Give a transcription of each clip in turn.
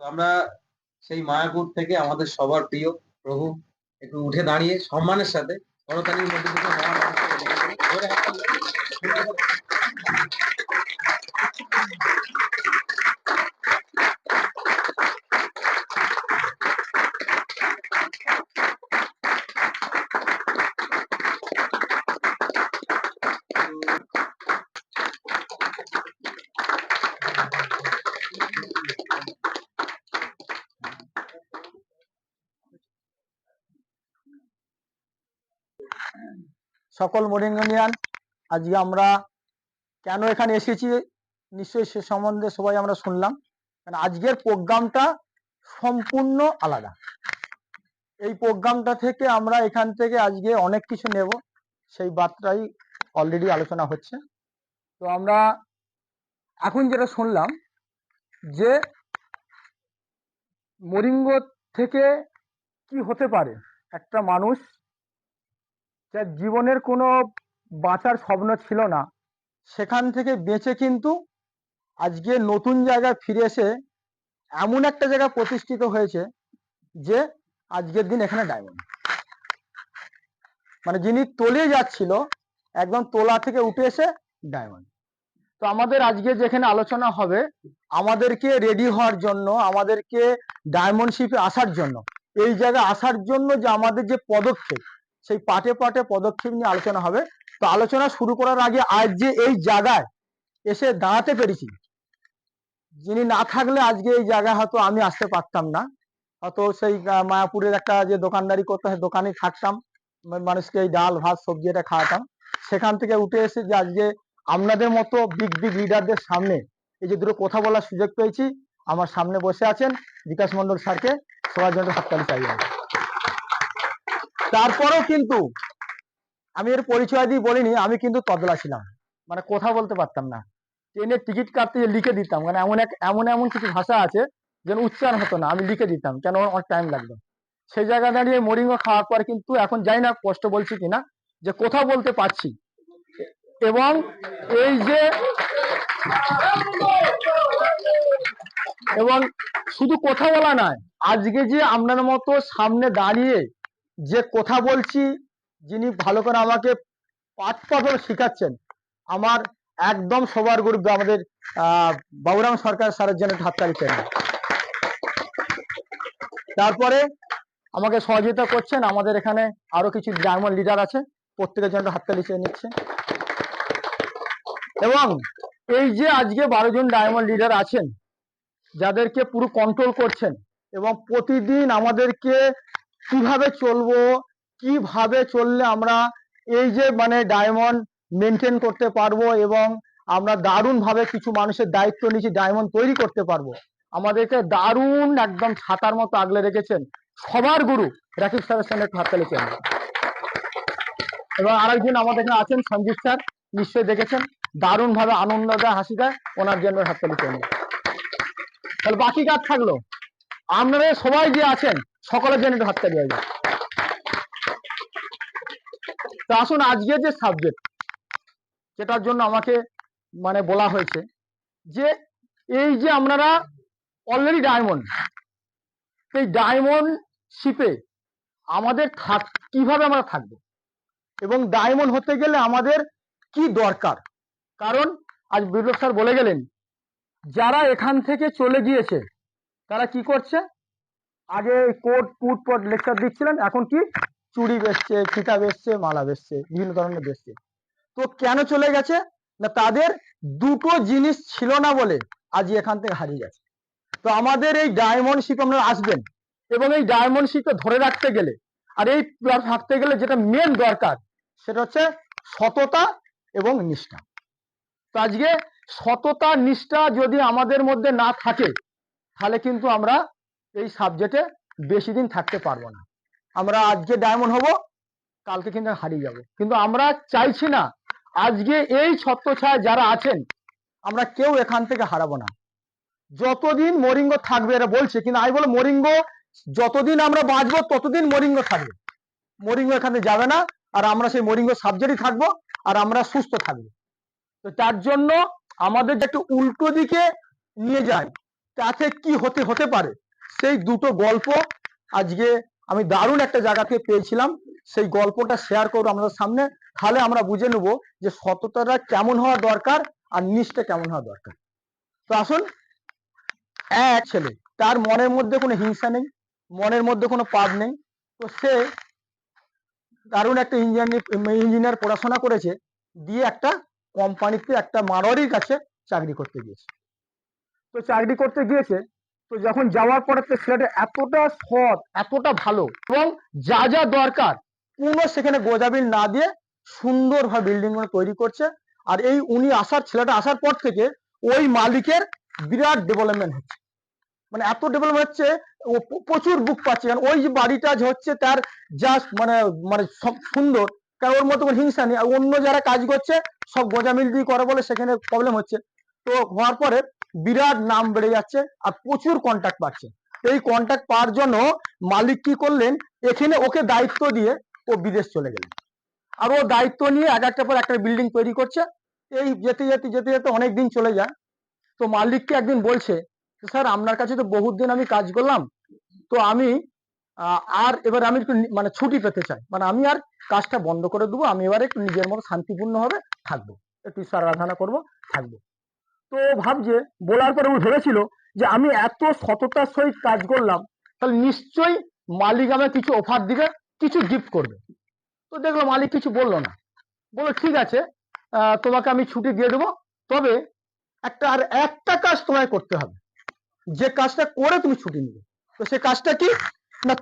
আমরা সেই মায়াপুর থেকে আমাদের সবার প্রিয় প্রভু একটু উঠে দাঁড়িয়ে সম্মানের সাথে করতালির মধ্যে থেকে মহান মানুষকে ডেকে করি। ধরে হাততালি দাও। সকল মরিঙ্গনিয়ান, আজকে আমরা কেন এখানে এসেছি নিশ্চয়ই সে সম্বন্ধে সবাই আমরা শুনলাম। কারণ আজকের প্রোগ্রামটা সম্পূর্ণ আলাদা। এই প্রোগ্রামটা থেকে আমরা এখান থেকে আজকে অনেক কিছু নেব, সেই বার্তাই অলরেডি আলোচনা হচ্ছে। তো আমরা এখন যেটা শুনলাম যে মরিঙ্গ থেকে কি হতে পারে, একটা মানুষ যার জীবনের কোনো বাঁচার স্বপ্ন ছিল না, সেখান থেকে বেঁচে কিন্তু আজকে নতুন জায়গায় ফিরে এসে এমন একটা জায়গায় প্রতিষ্ঠিত হয়েছে যে আজকের দিন এখানে ডায়মন্ড, মানে যিনি তলিয়ে যাচ্ছিল একদম তোলা থেকে উঠে এসে ডায়মন্ড। তো আমাদের আজকে যেখানে আলোচনা হবে, আমাদেরকে রেডি হওয়ার জন্য, আমাদেরকে ডায়মন্ডশিপে আসার জন্য, এই জায়গায় আসার জন্য যে আমাদের যে পদক্ষেপ, সেই পাটে পাটে পদক্ষেপ নিয়ে আলোচনা হবে। তো আলোচনা শুরু করার আগে আজ যে এই জায়গায় এসে দাঁড়াতে পেরেছি, যিনি না থাকলে আজকে এই জায়গায় হয়তো আমি আসতে পারতাম না। হয়তো সেই মায়াপুরের একটা যে দোকানদারি করতে হয়, দোকানে থাকতাম, মানুষকে এই ডাল ভাত সবজি এটা খাওয়াতাম। সেখান থেকে উঠে এসে যে আজকে আপনাদের মতো বিগ বিগ লিডারদের সামনে এই যে দুটো কথা বলার সুযোগ পেয়েছি, আমার সামনে বসে আছেন বিকাশ মন্ডল স্যারকে সবার জন্য হাততালি চাই। তারপরেও কিন্তু আমি এর পরিচয় দিয়ে বলিনি, আমি কিন্তু তবলা ছিলাম, মানে কথা বলতে পারতাম না। ট্রেনের টিকিট কাটতে লিখে দিতাম, মানে এমন এমন কিছু ভাষা আছে যেন উচ্চারণ হতো না, আমি লিখে দিতাম, কেন অনেক টাইম লাগতো। সেই জায়গা দাঁড়িয়ে মরিঙ্গ খাওয়ার পর কিন্তু এখন জানি না কষ্ট বলছি কিনা, যে কথা বলতে পারছি। এবং এই যে এবং শুধু কথা বলা নয়, আজকে যে আপনার মতো সামনে দাঁড়িয়ে যে কথা বলছি, যিনি ভালো করে আমাকে পাঠ পঠন শিখাচ্ছেন, আমার একদম সবার গুরু আমাদের বাবুরাম সরকার স্যারের জন্য হাততালি চাই। তারপরে আমাকে সহযোগিতা করছেন আমাদের এখানে আরো কিছু ডায়মন্ড লিডার আছে, প্রত্যেকের জন্য হাততালি চেয়ে নিচ্ছে। এবং এই যে আজকে 12 জন ডায়মন্ড লিডার আছেন, যাদেরকে পুরো কন্ট্রোল করছেন, এবং প্রতিদিন আমাদেরকে কিভাবে চলবো, কিভাবে চললে আমরা এই যে মানে ডায়মন্ড মেনটেন করতে পারবো, এবং আমরা দারুণ ভাবে কিছু মানুষের দায়িত্ব নিয়েছি ডায়মন্ড তৈরি করতে পারবো, আমাদেরকে দারুণ একদম ছাতার মতো আগলে রেখেছেন সবার গুরু রাকিব স্যারের সঙ্গে হাততালি চাই। এবং আরেকজন আমাদের এখানে আছেন সঞ্জিত স্যার, নিশ্চয়ই দেখেছেন, দারুণ ভাবে আনন্দ দেয়, হাসি দেয়, ওনার জন্য হাততালি চাই। তাহলে বাকি কাজ থাকলো, আপনারা সবাই যে আছেন সকলের জন্য একটু হাততালি হয়ে যায়। তো আসুন আজকে যে সাবজেক্ট, যেটার জন্য আমাকে মানে বলা হয়েছে, যে এই যে আপনারা অলরেডি ডায়মন্ড, এই ডায়মন্ড শিপে আমাদের কিভাবে আমরা থাকবো, এবং ডায়মন্ড হতে গেলে আমাদের কি দরকার। কারণ আজ বিপ্লব স্যার বলে গেলেন, যারা এখান থেকে চলে গিয়েছে তারা কি করছে, আগে কোট পুট পট লেকচার দিচ্ছিলেন, এখন কি চুড়ি বেচছে, ফিতা বেচছে, মালা বেচছে, বিভিন্ন ধরনের বেচছে। তো কেন চলে গেছে না, তাদের দুটো জিনিস ছিল না বলে আজ এখান থেকে হারিয়ে গেছে। তো আমাদের এই ডায়মন্ড শিপ আপনারা আসবেন, এবং এই ডায়মন্ড শিপকে ধরে রাখতে গেলে আর এই থাকতে গেলে যেটা মেন দরকার, সেটা হচ্ছে সততা এবং নিষ্ঠা। তো আজকে সততা নিষ্ঠা যদি আমাদের মধ্যে না থাকে, তাহলে কিন্তু আমরা এই সাবজেক্টে বেশি দিন থাকতে পারবো না। আমরা আজকে ডায়মন্ড হব, কালকে কিন্তু হারিয়ে যাব। কিন্তু আমরা চাইছি না, আজকে এই ছত্রছায়া যারা আছেন, আমরা কেউ এখান থেকে হারাবো না। যতদিন মরিঙ্গ থাকবে, এরা বলছে, কিন্তু আমি বলবো মরিঙ্গ যতদিন আমরা বাঁচবো ততদিন মরিঙ্গ থাকবে, মরিঙ্গ এখানে যাবে না। আর আমরা সেই মরিঙ্গ সাবজেক্টই থাকবো, আর আমরা সুস্থ থাকবো। তো তার জন্য আমাদের একটু উল্টো দিকে নিয়ে যায়, তাতে কি হতে পারে সেই দুটো গল্প আজকে আমি দারুণ একটা জায়গা থেকে পেয়েছিলাম। সেই গল্পটা শেয়ার করবো আমাদের সামনে, তাহলে আমরা বুঝে নেব যে সততাটা কেমন হওয়া দরকার আর নিষ্ঠা কেমন হওয়া দরকার। তো আসুন, এক ছেলে, তার মনের মধ্যে কোনো হিংসা নেই, মনের মধ্যে কোনো পাপ নেই। তো সে দারুণ একটা ইঞ্জিনিয়ার পড়াশোনা করেছে, দিয়ে একটা কোম্পানিতে একটা মারোয়ারির কাছে চাকরি করতে গিয়েছে। তো চাকরি করতে গিয়েছে, তো যখন যাওয়ার পরে তো ছেলেটা এতটা সৎ, এতটা ভালো, এবং যা যা দরকার কোনো সেখানে গোজাবিল না দিয়ে সুন্দরভাবে বিল্ডিং তৈরি করছে। আর এই ছেলেটা আসার পর থেকে ওই মালিকের বিরাট ডেভেলপমেন্ট হচ্ছে, মানে এত ডেভেলপমেন্ট হচ্ছে, ও প্রচুর বুক পাচ্ছে। কারণ ওই যে বাড়িটা যে হচ্ছে তার জাস্ট মানে মানে সব সুন্দর, কারণ ওর মধ্যে কোনো হিংসা নেই। আর অন্য যারা কাজ করছে সব গোজামিল দিয়ে করে বলে সেখানে প্রবলেম হচ্ছে। তো হওয়ার পরে বিরাট নাম বেড়ে যাচ্ছে আর প্রচুর কন্ট্যাক্ট পাচ্ছে। এই কন্ট্যাক্ট পাওয়ার জন্য মালিক কি করলেন, এখানে ওকে দায়িত্ব দিয়ে ও বিদেশ চলে গেলেন। আর ও দায়িত্ব নিয়ে এক একটা পর একটা বিল্ডিং তৈরি করছে। এই যেতে যেতে যেতে যেতে অনেক দিন চলে যায়। তো মালিককে একদিন বলছে, স্যার আপনার কাছে তো বহুত দিন আমি কাজ করলাম, তো আমি আর এবার আমি একটু মানে ছুটি পেতে চাই, মানে আমি আর কাজটা বন্ধ করে দেবো, আমি এবার একটু নিজের মতো শান্তিপূর্ণ ভাবে থাকবো, একটু ঈশ্বর আরাধনা করবো, থাকবো। তো ভাবছে, বলার পরে ও ভেবেছিল যে আমি এত সততার সহিত কাজ করলাম, তাহলে নিশ্চয়ই মালিক আমাকে কিছু অফার দিবে, কিছু গিফট করবে। তো দেখলো মালিক কিছু বললো না, বললো ঠিক আছে, তোমাকে আমি ছুটি দিয়ে দেবো, তবে একটা কাজ তোমায় করতে হবে, যে কাজটা করে তুমি ছুটি নিবে। তো সে কাজটা কি না,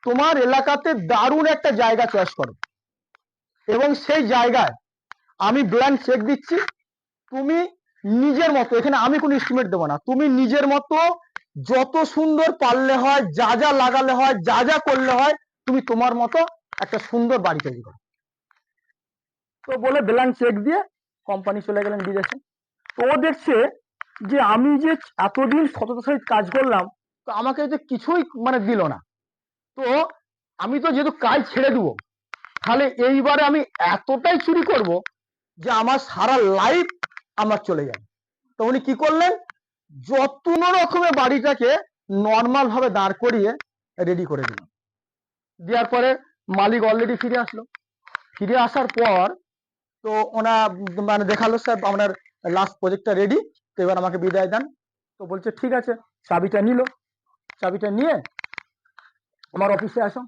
তোমার এলাকাতে দারুণ একটা জায়গা চয়েস করো, এবং সেই জায়গায় আমি ব্ল্যাঙ্ক চেক দিচ্ছি, তুমি নিজের মতো, এখানে আমি কোনো এস্টিমেট দেবো না, তুমি নিজের মতো যত সুন্দর পারলে হয়, যা যা লাগালে হয়, যা যা করলে হয়, তুমি তোমার মতো একটা সুন্দর বাড়ি তৈরি করো। তো বলে ব্ল্যাঙ্ক চেক দিয়ে কোম্পানি চলে গেলেন বিদেশে। তো ও দেখছে যে আমি যে এতদিন সততার সহিত কাজ করলাম, তো আমাকে যে কিছুই মানে দিল না। তো আমি তো যেহেতু কাজ ছেড়ে দেবো, তাহলে এইবারে আমি এতটাই চুরি করব যে আমার সারা লাইফ আমার চলে যাবে। তো উনি কি করলেন, যত রকমের বাড়িটাকে নর্মাল ভাবে দাঁড় করিয়ে রেডি করে দিল। দেওয়ার পরে মালিক অলরেডি ফিরে আসলো। ফিরে আসার পর তো ওনা মানে দেখালো, স্যার আপনার লাস্ট প্রজেক্টটা রেডি, তো এবার আমাকে বিদায় দেন। তো বলছে ঠিক আছে। চাবিটা নিল, চাবিটা নিয়ে আমার অফিসে আসো।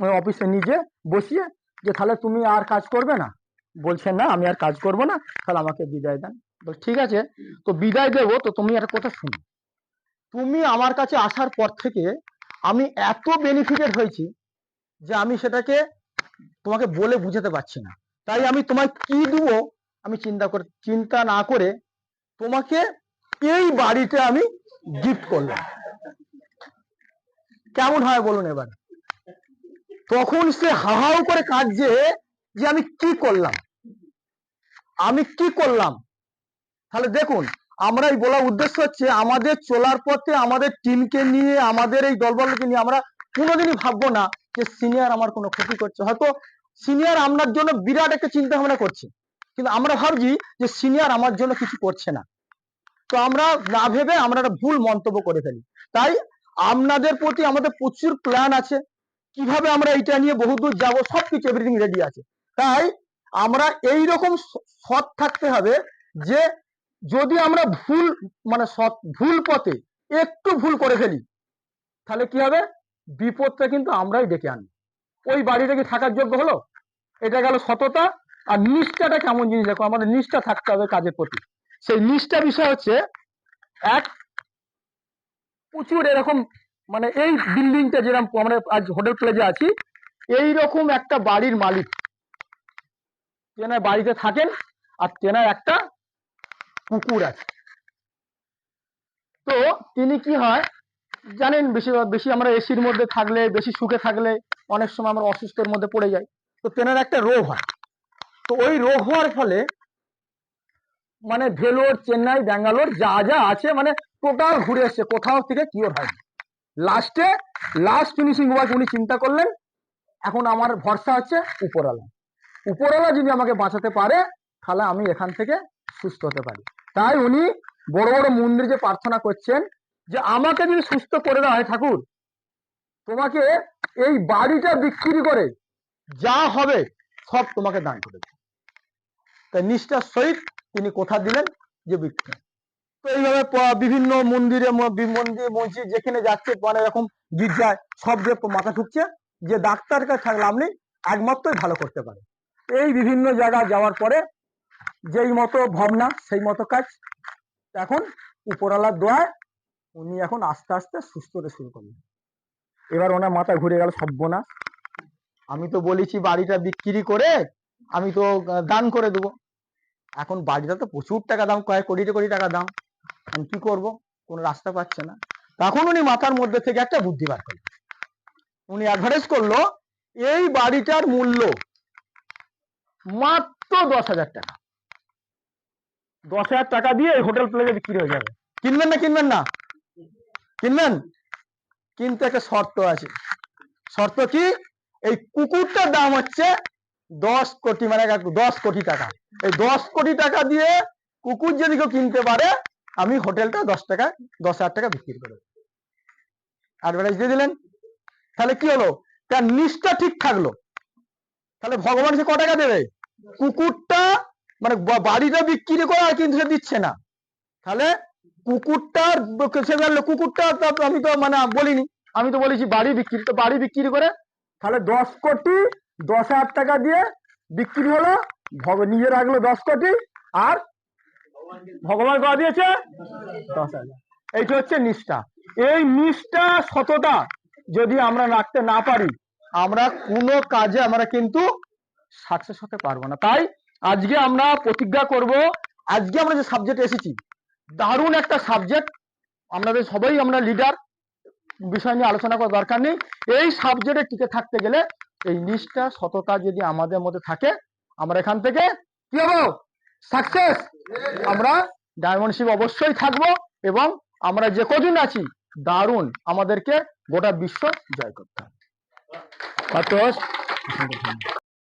ওই অফিসে নিজে বসিয়ে যে তাহলে তুমি আর কাজ করবে না, বলছে না আমি আর কাজ করব না, তাহলে আমাকে বিদায় দেন। বল ঠিক আছে, তো বিদায় দেবো, তো তুমি একটা কথা শুনো, তুমি আমার কাছে আসার পর থেকে আমি এত বেনিফিটেড হয়েছি যে আমি সেটাকে তোমাকে বলে বুঝাতে পারছি না। তাই আমি তোমায় কি দেবো আমি চিন্তা না করে তোমাকে এই বাড়িতে আমি গিফট করলাম, কেমন হয় বলুন এবার। তখন সে হাহাও করে কাঁদছে যে আমি কি করলাম, আমি কি করলাম। তাহলে দেখুন, আমরা এই বলার উদ্দেশ্য হচ্ছে আমাদের চলার পথে আমাদের টিমকে নিয়ে, আমাদের এই দলবলকে নিয়ে আমরা কোনোদিনই ভাববো না যে সিনিয়র আমার কোনো ক্ষতি করছে। হয়তো সিনিয়র আপনার জন্য বিরাট একটা চিন্তা ভাবনা করছে, কিন্তু আমরা ভাবছি যে সিনিয়র আমার জন্য কিছু করছে না। তো আমরা না ভেবে আমরা একটা ভুল মন্তব্য করে ফেলি। তাই আপনাদের প্রতি আমাদের প্রচুর প্ল্যান আছে, কিভাবে আমরা এইটা নিয়ে বহুদূর যাবো, সবকিছু এভরিথিং রেডি আছে। তাই আমরা এইরকম সৎ থাকতে হবে যে যদি আমরা ভুল পথে একটু ভুল করে ফেলি, তাহলে কি হবে, বিপদটা কিন্তু আমরাই ডেকে আনি। ওই বাড়িটা কি থাকার যোগ্য হলো? এটা গেল সততা। আর নিষ্ঠাটা কেমন জিনিস, দেখো আমাদের নিষ্ঠা থাকতে হবে কাজের প্রতি। সেই নিষ্ঠা বিষয় হচ্ছে এক, প্রচুর এরকম মানে এই বিল্ডিংটা যেরকম আমরা আজ হোটেল প্লেজে আছি, এইরকম একটা বাড়ির মালিক তেনার বাড়িতে থাকেন, আর তেনার একটা পুকুর আছে। তো তিনি কি হয় জানেন, বেশি আমরা এসির মধ্যে থাকলে, বেশি সুখে থাকলে অনেক সময় আমরা অসুস্থের মধ্যে পড়ে যাই। তো তেনার একটা রোগ হয়। তো ওই রোগ হওয়ার ফলে মানে ভেলোর, চেন্নাই, ব্যাঙ্গালোর যা যা আছে মানে টোটাল ঘুরে এসছে, কোথাও থেকে কিওর হয়নি। লাস্ট ফিনিশিং ওয়ার্ক উনি চিন্তা করলেন, এখন আমার ভরসা হচ্ছে উপরওয়ালা যদি আমাকে বাঁচাতে পারে, তাহলে আমি এখান থেকে সুস্থ হতে পারি। তাই উনি বড় বড় মন্দিরে যে প্রার্থনা করছেন যে আমাকে যদি সুস্থ করে দেওয়া হয় ঠাকুর, তোমাকে এই বাড়িটা বিক্রি করে যা হবে সব তোমাকে দান করে দেব। তাই নিষ্ঠার সহিত তিনি কথা দিলেন যে বিক্রি। তো এইভাবে বিভিন্ন মন্দিরে মন্দির মসজিদ যেখানে যাচ্ছে মানে এরকম গির্জায় সব যে মাথা ঠুকছে যে ডাক্তার কাছে থাকলে আপনি একমাত্রই ভালো করতে পারে। এই বিভিন্ন জায়গায় যাওয়ার পরে যেই মতো ভাবনা সেই মতো কাজ। এখন উপরওয়ালার দোয়ায় উনি এখন আস্তে আস্তে সুস্থ হতে শুরু করলেন। এবার ওনার মাথা ঘুরে গেল, সর্বনাশ, আমি তো বলেছি বাড়িটা বিক্রি করে আমি তো দান করে দেবো, এখন বাড়িটা তো প্রচুর টাকা দাম, কয়েক কোটি কোটি টাকা দাম, আমি কি করবো, কোনো রাস্তা পাচ্ছে না। তখন উনি মাথার মধ্যে থেকে একটা বুদ্ধি বার করলেন। উনি অ্যাডভারেজ করলো এই বাড়িটার মূল্য মাত্র 10,000 টাকা। 10,000 টাকা দিয়ে এই হোটেল প্লেসে বিক্রি হয়ে যাবে। কিনবেন না কিনবেন না? কিনবেন, কিন্তু একটা শর্ত আছে। শর্ত কি? এই কুকুরটার দাম হচ্ছে 10 কোটি, মানে 10 কোটি টাকা। এই 10 কোটি টাকা দিয়ে কুকুর যদি কেউ কিনতে পারে আমি হোটেলটা 10,000 টাকা বিক্রি করে দেব। অ্যাডভার্টাইজ দিয়ে দিলেন। তাহলে কি হলো, তার নিষ্ঠা ঠিক থাকলো। তাহলে ভগবান সে ক টাকা দেবে? কুকুরটা মানে বাড়িটা বিক্রি করে আর কিন্তু সে দিচ্ছে না। তাহলে কুকুরটার সে বললো কুকুরটা আমি তো মানে বলিনি, আমি তো বলেছি বাড়ি বিক্রি, তো বাড়ি বিক্রি করে তাহলে 10 কোটি 10,000 টাকা দিয়ে বিক্রি হলো, নিজে রাখলো 10 কোটি আর ভগবান করা দিয়েছে 10,000। এইটা হচ্ছে নিষ্ঠা। এই নিষ্ঠা সততা যদি আমরা রাখতে না পারি আমরা কোনো কাজে আমরা কিন্তু সাকসেস হতে পারবো না। তাই আজকে আমরা প্রতিজ্ঞা করব, আজকে আমরা যে সাবজেক্ট এসেছি দারুণ একটা সাবজেক্ট, আমাদের সবাই আমরা লিডার, বিষয় নিয়ে আলোচনা করার দরকার নেই। এই সাবজেক্টে টিকে থাকতে গেলে এই নিষ্ঠা সততা যদি আমাদের মধ্যে থাকে আমরা এখান থেকে কি হবো, সাকসেস। আমরা ডায়মন্ডশিপ অবশ্যই থাকবো এবং আমরা যে কজন আছি দারুণ আমাদেরকে গোটা বিশ্ব জয় করতে হবে।